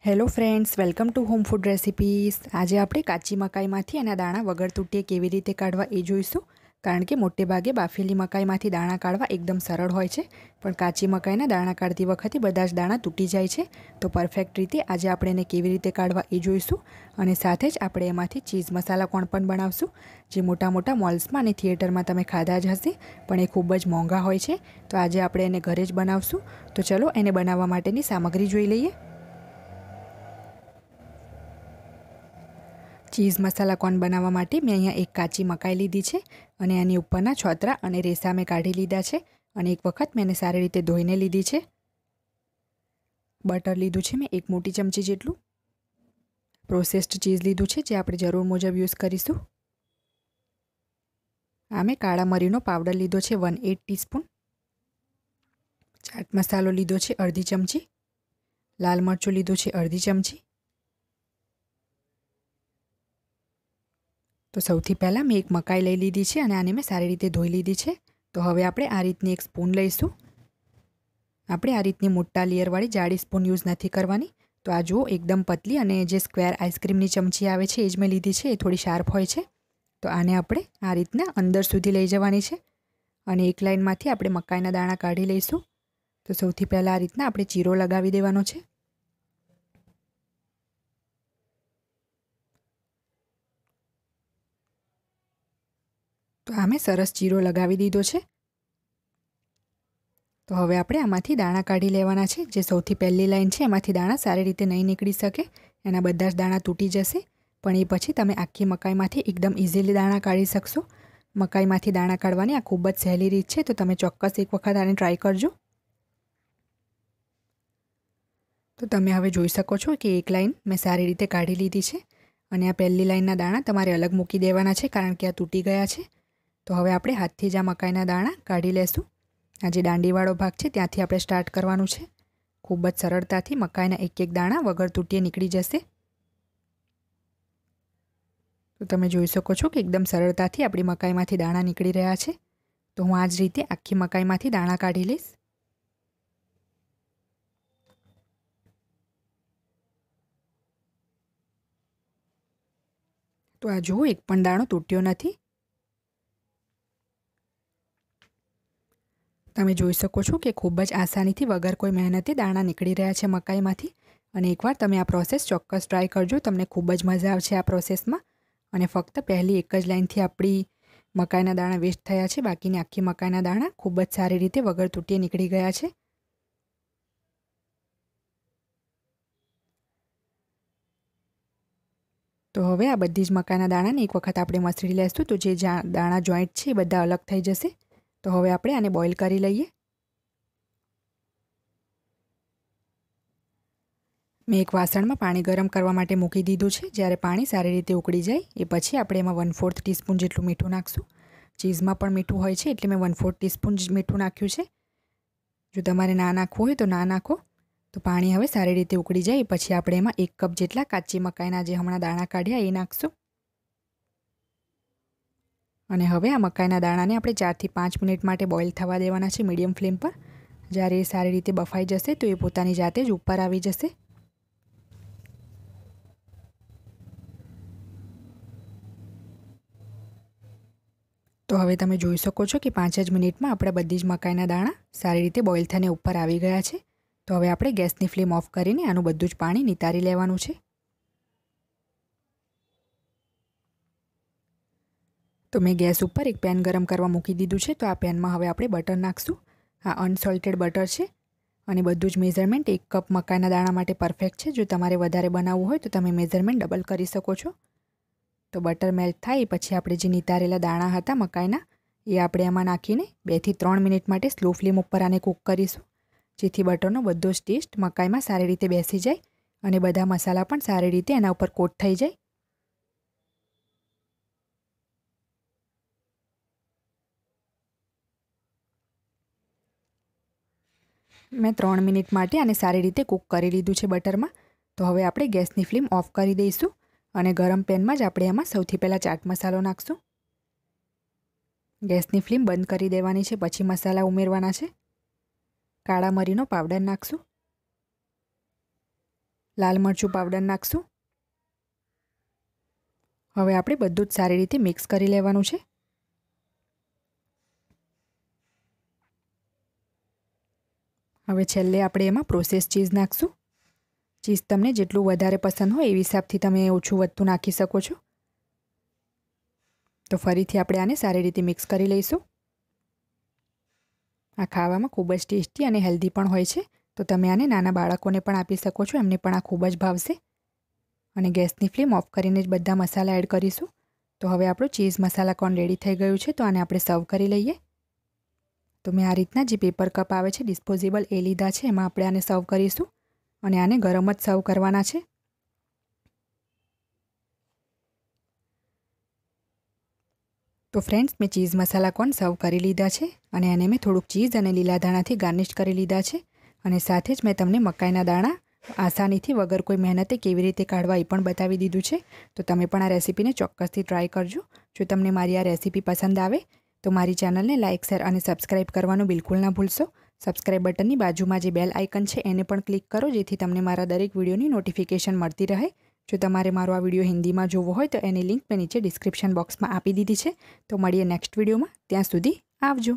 Hello friends, welcome to home food recipes. આજે આપણે કાચી મકાઈમાંથી એના દાણા વગર તૂટીએ કેવી રીતે કાઢવા એ જોઈશું। કારણ કે મોટે ભાગે બાફેલી મકાઈમાંથી દાણા કાઢવા એકદમ સરળ હોય છે, પણ કાચી મકાઈના દાણા કાઢતી વખતે બધા જ દાણા તૂટી જાય છે। તો પરફેક્ટ રીતે આજે આપણે એને કેવી રીતે કાઢવા એ જોઈશું। અને સાથે જ આપણે એમાંથી ચીઝ મસાલા કોણ પણ બનાવશું, જે મોટા મોટા મોલ્સમાં અને થિયેટરમાં તમે ખાધા જ હશે, પણ એ ખૂબ જ મોંઘા હોય છે। તો આજે આપણે એને ઘરે જ બનાવશું। તો ચલો એને બનાવવા માટેની સામગ્રી જોઈ લઈએ। ચીઝ મસાલા કોર્ન બનાવવા માટે મેં અહીંયા એક કાચી મકાઈ લીધી છે અને એની ઉપરના છોતરા અને રેસા મેં કાઢી લીધા છે અને એક વખત મેં એને સારી રીતે ધોઈને લીધી છે। બટર લીધું છે મેં 1 મોટી ચમચી જેટલું। પ્રોસેસ્ડ ચીઝ લીધું છે, જે આપણે જરૂર મુજબ યુઝ કરીશું। આ મેં કાળા મરીનો પાવડર લીધો છે 1/8 ટીસ્પૂન। ચાટ મસાલો લીધો છે અડધી ચમચી। લાલ મરચું લીધું છે અડધી ચમચી। તો સૌથી પહેલાં મેં એક મકાઈ લઈ લીધી છે અને આને મેં સારી રીતે ધોઈ લીધી છે। તો હવે આપણે આ રીતની એક સ્પૂન લઈશું। આપણે આ રીતની મોટા લેયરવાળી જાડી સ્પૂન યુઝ નથી કરવાની। તો આ જુઓ, એકદમ પતલી અને જે સ્ક્વેર આઈસ્ક્રીમની ચમચી આવે છે એ જ મેં લીધી છે, એ થોડી શાર્પ હોય છે। તો આને આપણે આ રીતના અંદર સુધી લઈ જવાની છે અને એક લાઇનમાંથી આપણે મકાઈના દાણા કાઢી લઈશું। તો સૌથી પહેલાં આ રીતના આપણે ચીરો લગાવી દેવાનો છે। તો આ મેં સરસ ચીરો લગાવી દીધો છે। તો હવે આપણે આમાંથી દાણા કાઢી લેવાના છે। જે સૌથી પહેલી લાઈન છે એમાંથી દાણા સારી રીતે નહીં નીકળી શકે, એના બધા જ દાણા તૂટી જશે, પણ એ પછી તમે આખી મકાઈમાંથી એકદમ ઇઝીલી દાણા કાઢી શકશો। મકાઈમાંથી દાણા કાઢવાની આ ખૂબ જ સહેલી રીત છે, તો તમે ચોક્કસ એક વખત આને ટ્રાય કરજો। તો તમે હવે જોઈ શકો છો કે એક લાઈન મેં સારી રીતે કાઢી લીધી છે અને આ પહેલી લાઈનના દાણા તમારે અલગ મૂકી દેવાના છે, કારણ કે આ તૂટી ગયા છે। તો હવે આપણે હાથથી જ આ મકાઈના દાણા કાઢી લેશું। આ જે દાંડીવાળો ભાગ છે ત્યાંથી આપણે સ્ટાર્ટ કરવાનું છે। ખૂબ જ સરળતાથી મકાઈના એક એક દાણા વગર તૂટીએ નીકળી જશે। તો તમે જોઈ શકો છો કે એકદમ સરળતાથી આપણી મકાઈમાંથી દાણા નીકળી રહ્યા છે। તો હું આ જ રીતે આખી મકાઈમાંથી દાણા કાઢી લઈશ। તો આ જુઓ, એક પણ દાણો તૂટ્યો નથી। તમે જોઈ શકો છો કે ખૂબ જ આસાનીથી વગર કોઈ મહેનતે દાણા નીકળી રહ્યા છે મકાઈમાંથી। અને એકવાર તમે આ પ્રોસેસ ચોક્કસ ટ્રાય કરજો, તમને ખૂબ જ મજા આવશે આ પ્રોસેસમાં। અને ફક્ત પહેલી એક જ લાઈનથી આપણી મકાઈના દાણા વેસ્ટ થયા છે, બાકીની આખી મકાઈના દાણા ખૂબ જ સારી રીતે વગર તૂટીએ નીકળી ગયા છે। તો હવે આ બધી જ મકાઈના દાણાને એક વખત આપણે મસળી લેશું, તો જે દાણા જોઈન્ટ છે એ બધા અલગ થઈ જશે। તો હવે આપણે આને બોઇલ કરી લઈએ। મેં એક વાસણમાં પાણી ગરમ કરવા માટે મૂકી દીધું છે। જ્યારે પાણી સારી રીતે ઉકળી જાય એ પછી આપણે એમાં 1/4 ટીસ્પૂન જેટલું મીઠું નાખશું। ચીઝમાં પણ મીઠું હોય છે, એટલે મેં 1/4 ટીસ્પૂન જ મીઠું નાખ્યું છે। જો તમારે ના નાખવું હોય તો ના નાખો। તો પાણી હવે સારી રીતે ઉકળી જાય એ પછી આપણે એમાં 1 કપ જેટલા કાચી મકાઈના જે હમણાં દાણા કાઢ્યા એ નાખશું। અને હવે આ મકાઈના દાણાને આપણે 4 થી 5 મિનિટ માટે બોઇલ થવા દેવાના છે મીડિયમ ફ્લેમ પર। જ્યારે એ સારી રીતે બફાઈ જશે તો એ પોતાની જાતે જ ઉપર આવી જશે। તો હવે તમે જોઈ શકો છો કે 5 જ મિનિટમાં આપણા બધી જ મકાઈના દાણા સારી રીતે બોઇલ થઈને ઉપર આવી ગયા છે। તો હવે આપણે ગેસની ફ્લેમ ઓફ કરીને આનું બધું જ પાણી નિતારી લેવાનું છે। તો મેં ગેસ ઉપર એક પેન ગરમ કરવા મૂકી દીધું છે। તો આ પેનમાં હવે આપણે બટર નાખશું। આ અનસોલ્ટેડ બટર છે અને બધું જ મેઝરમેન્ટ 1 કપ મકાઈના દાણા માટે પરફેક્ટ છે। જો તમારે વધારે બનાવવું હોય તો તમે મેઝરમેન્ટ ડબલ કરી શકો છો। તો બટર મેલ્ટ થાય એ પછી આપણે જે નિતારેલા દાણા હતા મકાઈના એ આપણે આમાં નાખીને 2 થી 3 મિનિટ માટે સ્લો ફ્લેમ ઉપર આને કૂક કરીશું, જેથી બટરનો બધો જ ટેસ્ટ મકાઈમાં સારી રીતે બેસી જાય અને બધા મસાલા પણ સારી રીતે એના ઉપર કોટ થઈ જાય। મેં 3 મિનિટ માટે આને સારી રીતે કૂક કરી લીધું છે બટરમાં। તો હવે આપણે ગેસની ફ્લેમ ઓફ કરી દઈશું અને ગરમ પેનમાં જ આપણે એમાં સૌથી પહેલાં ચાટ મસાલો નાખશું। ગેસની ફ્લેમ બંધ કરી દેવાની છે, પછી મસાલા ઉમેરવાના છે। કાળા મરીનો પાવડર નાખશું। લાલ મરચું પાવડર નાખશું. હવે આપણે બધું જ સારી રીતે મિક્સ કરી લેવાનું છે. હવે છેલ્લે આપણે એમાં પ્રોસેસ ચીઝ નાખશું. ચીઝ તમને જેટલું વધારે પસંદ હોય એવી હિસાબથી તમે ઓછું વધતું નાખી શકો છો. તો ફરીથી આપણે આને સારી રીતે મિક્સ કરી લઈશું. આ ખાવામાં ખૂબ જ ટેસ્ટી અને હેલ્ધી પણ હોય છે. તો તમે આને નાના બાળકોને પણ આપી શકો છો, એમને પણ આ ખૂબ જ ભાવશે. અને ગેસની ફ્લેમ ઓફ કરીને જ બધા મસાલા એડ કરીશું. તો હવે આપણું ચીઝ મસાલા કોર્ન રેડી થઈ ગયું છે. તો આને આપણે સર્વ કરી લઈએ. તો મેં આ રીતના જે પેપર કપ આવે છે ડિસ્પોઝેબલ એ લીધા છે. એમાં આપણે આને સર્વ કરીશું અને આને ગરમ જ સર્વ કરવાના છે. તો ફ્રેન્ડ્સ, મેં ચીઝ મસાલા કોર્ન સર્વ કરી લીધા છે અને એને મેં થોડુંક ચીઝ અને લીલા દાણાથી ગાર્નિશ કરી લીધા છે. અને સાથે જ મેં તમને મકાઈના દાણા આસાનીથી વગર કોઈ મહેનતે કેવી રીતે કાઢવા એ પણ બતાવી દીધું છે. તો તમે પણ આ રેસીપીને ચોક્કસથી ટ્રાય કરજો. જો તમને મારી આ રેસીપી પસંદ આવે તો મારી ચેનલને લાઇક, શેર અને સબસ્ક્રાઇબ કરવાનું બિલકુલ ના ભૂલશો. સબસ્ક્રાઇબ બટનની બાજુમાં જે બેલ આઇકન છે એને પણ ક્લિક કરો, જેથી તમને મારા દરેક વિડીયોની નોટિફિકેશન મળતી રહે. જો તમારે મારો આ વિડીયો હિન્દીમાં જોવો હોય તો એની લિંક મેં નીચે ડિસ્ક્રિપ્શન બોક્સમાં આપી દીધી છે. તો મળીએ નેક્સ્ટ વિડીયોમાં. ત્યાં સુધી આવજો.